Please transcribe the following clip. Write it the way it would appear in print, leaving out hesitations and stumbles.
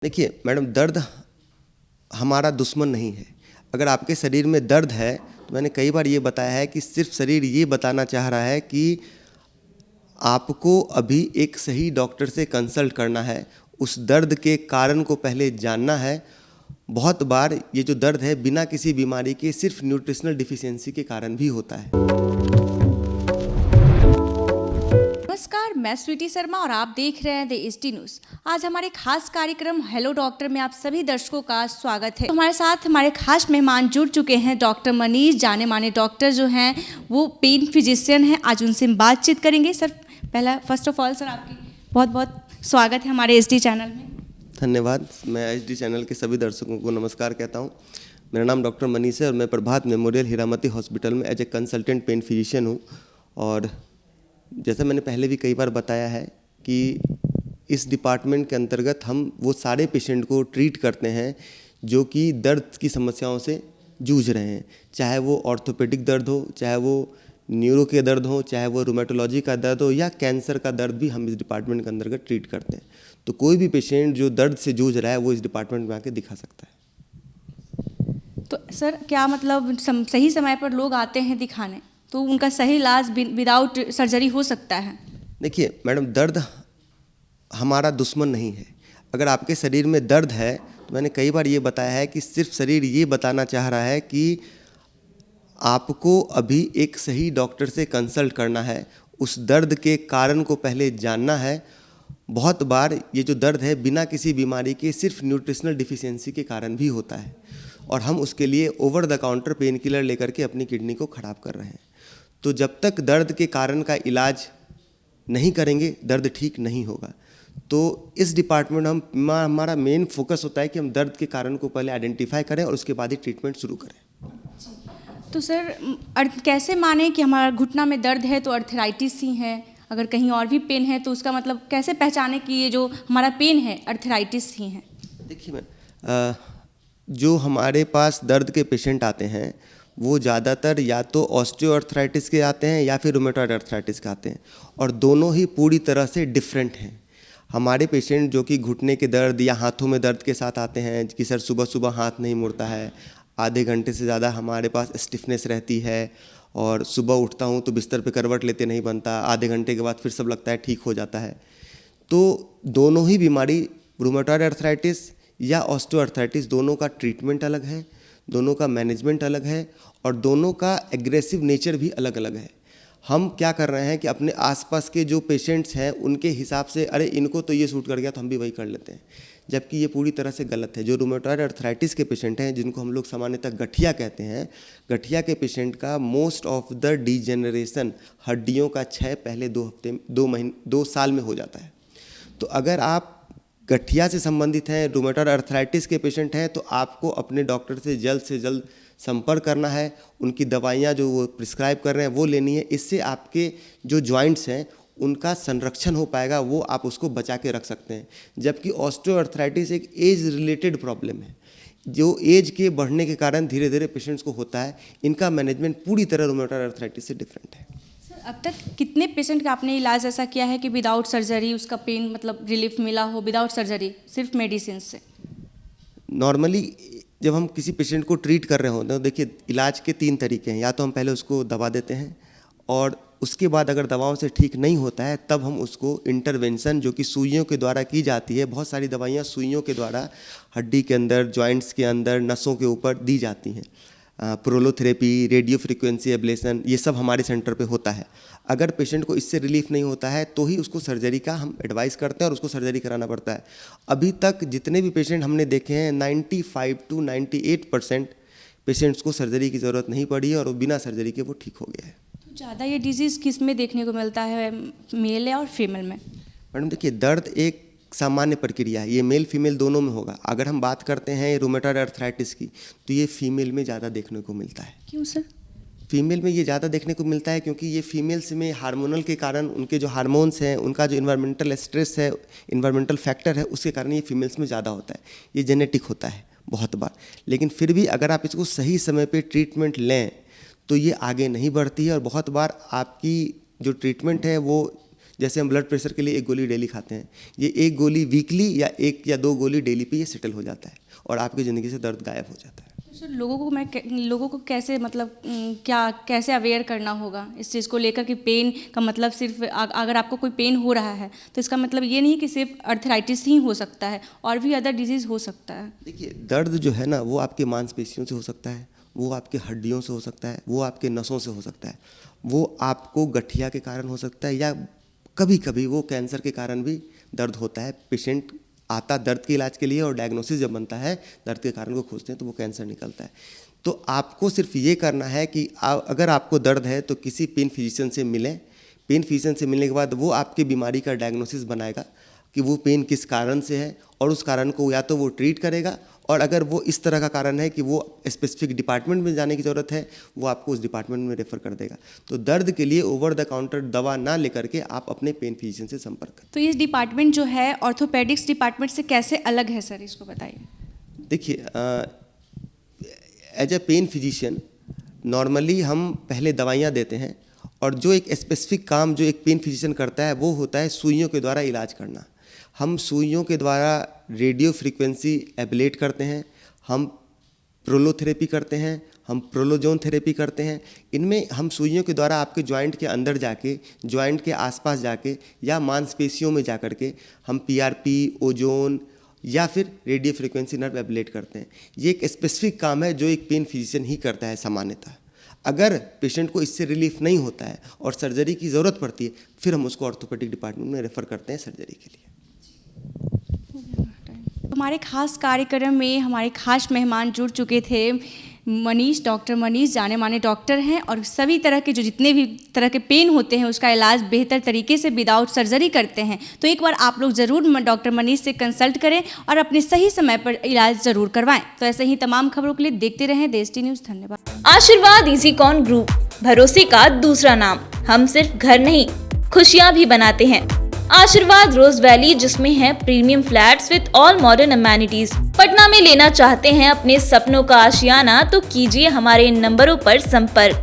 देखिए मैडम, दर्द हमारा दुश्मन नहीं है। अगर आपके शरीर में दर्द है तो मैंने कई बार ये बताया है कि सिर्फ शरीर ये बताना चाह रहा है कि आपको अभी एक सही डॉक्टर से कंसल्ट करना है। उस दर्द के कारण को पहले जानना है। बहुत बार ये जो दर्द है बिना किसी बीमारी के सिर्फ न्यूट्रिशनल डिफिशियंसी के कारण भी होता है। नमस्कार, मैं स्वीटी शर्मा और आप देख रहे हैं द एसटी न्यूज़। आज हमारे खास कार्यक्रम हेलो डॉक्टर में आप सभी दर्शकों का स्वागत है। तो हमारे साथ हमारे खास मेहमान जुड़ चुके हैं, डॉक्टर मनीष, जाने माने डॉक्टर जो हैं वो पेन फिजिशियन हैं। आज उनसे हम बातचीत करेंगे। सर, पहला फर्स्ट ऑफ ऑल सर आपकी बहुत बहुत स्वागत है हमारे एसडी चैनल में। धन्यवाद। मैं एसडी चैनल के सभी दर्शकों को नमस्कार कहता हूँ। मेरा नाम डॉक्टर मनीष है और मैं प्रभात मेमोरियल हीरामती हॉस्पिटल में as a consultant pain physician हूँ। और जैसा मैंने पहले भी कई बार बताया है कि इस डिपार्टमेंट के अंतर्गत हम वो सारे पेशेंट को ट्रीट करते हैं जो कि दर्द की समस्याओं से जूझ रहे हैं। चाहे वो ऑर्थोपेडिक दर्द हो, चाहे वो न्यूरो के दर्द हो, चाहे वो रूमेटोलॉजी का दर्द हो या कैंसर का दर्द भी हम इस डिपार्टमेंट के अंतर्गत ट्रीट करते हैं। तो कोई भी पेशेंट जो दर्द से जूझ रहा है वो इस डिपार्टमेंट में आके दिखा सकता है। तो सर क्या मतलब सही समय पर लोग आते हैं दिखाने, तो उनका सही इलाज विदाउट सर्जरी हो सकता है? देखिए मैडम, दर्द हमारा दुश्मन नहीं है। अगर आपके शरीर में दर्द है तो मैंने कई बार ये बताया है कि सिर्फ शरीर ये बताना चाह रहा है कि आपको अभी एक सही डॉक्टर से कंसल्ट करना है। उस दर्द के कारण को पहले जानना है। बहुत बार ये जो दर्द है बिना किसी बीमारी के सिर्फ न्यूट्रिशनल डिफिशियंसी के कारण भी होता है और हम उसके लिए over the counter pain killer लेकर के अपनी किडनी को ख़राब कर रहे हैं। तो जब तक दर्द के कारण का इलाज नहीं करेंगे दर्द ठीक नहीं होगा। तो इस डिपार्टमेंट हमारा मेन फोकस होता है कि हम दर्द के कारण को पहले आइडेंटिफाई करें और उसके बाद ही ट्रीटमेंट शुरू करें। तो सर कैसे माने कि हमारा घुटना में दर्द है तो अर्थराइटिस ही है, अगर कहीं और भी पेन है तो उसका मतलब कैसे पहचाने कि ये जो हमारा पेन है अर्थराइटिस ही है? देखिए मैं जो हमारे पास दर्द के पेशेंट आते हैं वो ज़्यादातर या तो ऑस्टियोआर्थराइटिस के आते हैं या फिर रूमेटॉइड अर्थराइटिस के आते हैं और दोनों ही पूरी तरह से डिफरेंट हैं। हमारे पेशेंट जो कि घुटने के दर्द या हाथों में दर्द के साथ आते हैं कि सर सुबह सुबह हाथ नहीं मुड़ता है, आधे घंटे से ज़्यादा हमारे पास स्टिफनेस रहती है और सुबह उठता हूँ तो बिस्तर पे करवट लेते नहीं बनता, आधे घंटे के बाद फिर सब लगता है ठीक हो जाता है। तो दोनों ही बीमारी, रूमेटॉइड अर्थराइटिस या ऑस्टियोआर्थराइटिस, दोनों का ट्रीटमेंट अलग है, दोनों का मैनेजमेंट अलग है और दोनों का एग्रेसिव नेचर भी अलग अलग है। हम क्या कर रहे हैं कि अपने आसपास के जो पेशेंट्स हैं उनके हिसाब से अरे इनको तो ये सूट कर गया तो हम भी वही कर लेते हैं, जबकि ये पूरी तरह से गलत है। जो रूमेटॉइड अर्थराइटिस के पेशेंट हैं जिनको हम लोग सामान्यतः गठिया कहते हैं, गठिया के पेशेंट का मोस्ट ऑफ द डिजेनरेशन, हड्डियों का क्षय पहले 2 साल में हो जाता है। तो अगर आप गठिया से संबंधित हैं, रूमेटॉइड अर्थराइटिस के पेशेंट हैं, तो आपको अपने डॉक्टर से जल्द संपर्क करना है। उनकी दवाइयाँ जो वो प्रिस्क्राइब कर रहे हैं वो लेनी है। इससे आपके जो जॉइंट्स हैं उनका संरक्षण हो पाएगा, वो आप उसको बचा के रख सकते हैं। जबकि ऑस्टियोआर्थराइटिस एक एज रिलेटेड प्रॉब्लम है जो एज के बढ़ने के कारण धीरे धीरे पेशेंट्स को होता है। इनका मैनेजमेंट पूरी तरह रूमेटॉइड अर्थराइटिस से डिफरेंट है। अब तक कितने पेशेंट का आपने इलाज ऐसा किया है कि विदाउट सर्जरी उसका पेन मतलब रिलीफ मिला हो, विदाउट सर्जरी सिर्फ मेडिसिन से? नॉर्मली जब हम किसी पेशेंट को ट्रीट कर रहे होते हैं तो देखिए इलाज के 3 तरीके हैं। या तो हम पहले उसको दवा देते हैं और उसके बाद अगर दवाओं से ठीक नहीं होता है तब हम उसको इंटरवेंशन जो कि सुइयों के द्वारा की जाती है। बहुत सारी दवाइयाँ सुइयों के द्वारा हड्डी के अंदर, जॉइंट्स के अंदर, नसों के ऊपर दी जाती हैं। प्रोलोथेरेपी, रेडियो फ्रिक्वेंसी एब्लेशन, ये सब हमारे सेंटर पे होता है। अगर पेशेंट को इससे रिलीफ नहीं होता है तो ही उसको सर्जरी का हम एडवाइस करते हैं और उसको सर्जरी कराना पड़ता है। अभी तक जितने भी पेशेंट हमने देखे हैं 95 to 98% पेशेंट्स को सर्जरी की ज़रूरत नहीं पड़ी है और वो बिना सर्जरी के वो ठीक हो गया है। तो ज़्यादा ये डिजीज़ किस में देखने को मिलता है, मेल या और फीमेल में? मैडम देखिए, दर्द एक सामान्य प्रक्रिया है, ये मेल फीमेल दोनों में होगा। अगर हम बात करते हैं रूमेटॉइड अर्थराइटिस की तो ये फीमेल में ज़्यादा देखने को मिलता है। क्यों सर? फीमेल में ये ज़्यादा देखने को मिलता है क्योंकि ये फीमेल्स में हार्मोनल के कारण, उनके जो हार्मोन्स हैं, उनका जो इन्वायरमेंटल स्ट्रेस है, इन्वायरमेंटल फैक्टर है, उसके कारण ये फीमेल्स में ज़्यादा होता है। ये जेनेटिक होता है बहुत बार। लेकिन फिर भी अगर आप इसको सही समय पे ट्रीटमेंट लें तो ये आगे नहीं बढ़ती है और बहुत बार आपकी जो ट्रीटमेंट है वो जैसे हम ब्लड प्रेशर के लिए एक गोली डेली खाते हैं, ये एक गोली वीकली या 1 या 2 गोली डेली पे ये सेटल हो जाता है और आपकी ज़िंदगी से दर्द गायब हो जाता है। सर लोगों को कैसे मतलब कैसे अवेयर करना होगा इस चीज़ को लेकर कि पेन का मतलब सिर्फ अगर आपको कोई पेन हो रहा है तो इसका मतलब ये नहीं कि सिर्फ अर्थराइटिस ही हो सकता है और भी अदर डिजीज़ हो सकता है। देखिए, दर्द जो है ना वो आपके मांसपेशियों से हो सकता है, वो आपके हड्डियों से हो सकता है, वो आपके नसों से हो सकता है, वो आपको गठिया के कारण हो सकता है, या कभी कभी वो कैंसर के कारण भी दर्द होता है। पेशेंट आता दर्द के इलाज के लिए और डायग्नोसिस जब बनता है, दर्द के कारण को खोजते हैं तो वो कैंसर निकलता है। तो आपको सिर्फ ये करना है कि अगर आपको दर्द है तो किसी पेन फिजिशियन से मिलें। पेन फिजिशियन से मिलने के बाद वो आपकी बीमारी का डायग्नोसिस बनाएगा कि वो पेन किस कारण से है और उस कारण को या तो वो ट्रीट करेगा, और अगर वो इस तरह का कारण है कि वो स्पेसिफिक डिपार्टमेंट में जाने की ज़रूरत है, वो आपको उस डिपार्टमेंट में रेफ़र कर देगा। तो दर्द के लिए ओवर द काउंटर दवा ना लेकर के आप अपने पेन फिजिशियन से संपर्क करें। तो ये डिपार्टमेंट जो है ऑर्थोपेडिक्स डिपार्टमेंट से कैसे अलग है सर, इसको बताइए। देखिए, as a pain physician normally हम पहले दवाइयाँ देते हैं, और जो एक स्पेसिफिक काम जो एक पेन फिजिशियन करता है वो होता है सुइयों के द्वारा इलाज करना। हम सुइयों के द्वारा रेडियो फ्रीक्वेंसी एब्लेट करते हैं, हम प्रोलोथेरेपी करते हैं, हम प्रोलोजोन थेरेपी करते हैं। इनमें हम सुइयों के द्वारा आपके जॉइंट के अंदर जाके, जॉइंट के आसपास जाके या मांसपेशियों में जा कर के हम पीआरपी, ओजोन या फिर रेडियो फ्रीक्वेंसी नर्व एब्लेट करते हैं। ये एक स्पेसिफिक काम है जो एक पेन फिजिशियन ही करता है सामान्यतः। अगर पेशेंट को इससे रिलीफ नहीं होता है और सर्जरी की ज़रूरत पड़ती है, फिर हम उसको ऑर्थोपेडिक डिपार्टमेंट में रेफ़र करते हैं सर्जरी के लिए। हमारे खास कार्यक्रम में हमारे खास मेहमान जुड़ चुके थे मनीष, डॉक्टर मनीष जाने माने डॉक्टर हैं और सभी तरह के जो जितने भी तरह के पेन होते हैं उसका इलाज बेहतर तरीके से विदाउट सर्जरी करते हैं। तो एक बार आप लोग ज़रूर डॉक्टर मनीष से कंसल्ट करें और अपने सही समय पर इलाज ज़रूर करवाएं। तो ऐसे ही तमाम खबरों के लिए देखते रहें देश टी न्यूज़। धन्यवाद। आशीर्वाद इजीकॉन ग्रुप, भरोसे का दूसरा नाम। हम सिर्फ घर नहीं, खुशियाँ भी बनाते हैं। आशीर्वाद रोज वैली, जिसमें है premium flats with all modern amenities. Patna में लेना चाहते हैं अपने सपनों का आशियाना, तो कीजिए हमारे इन नंबरों पर संपर्क।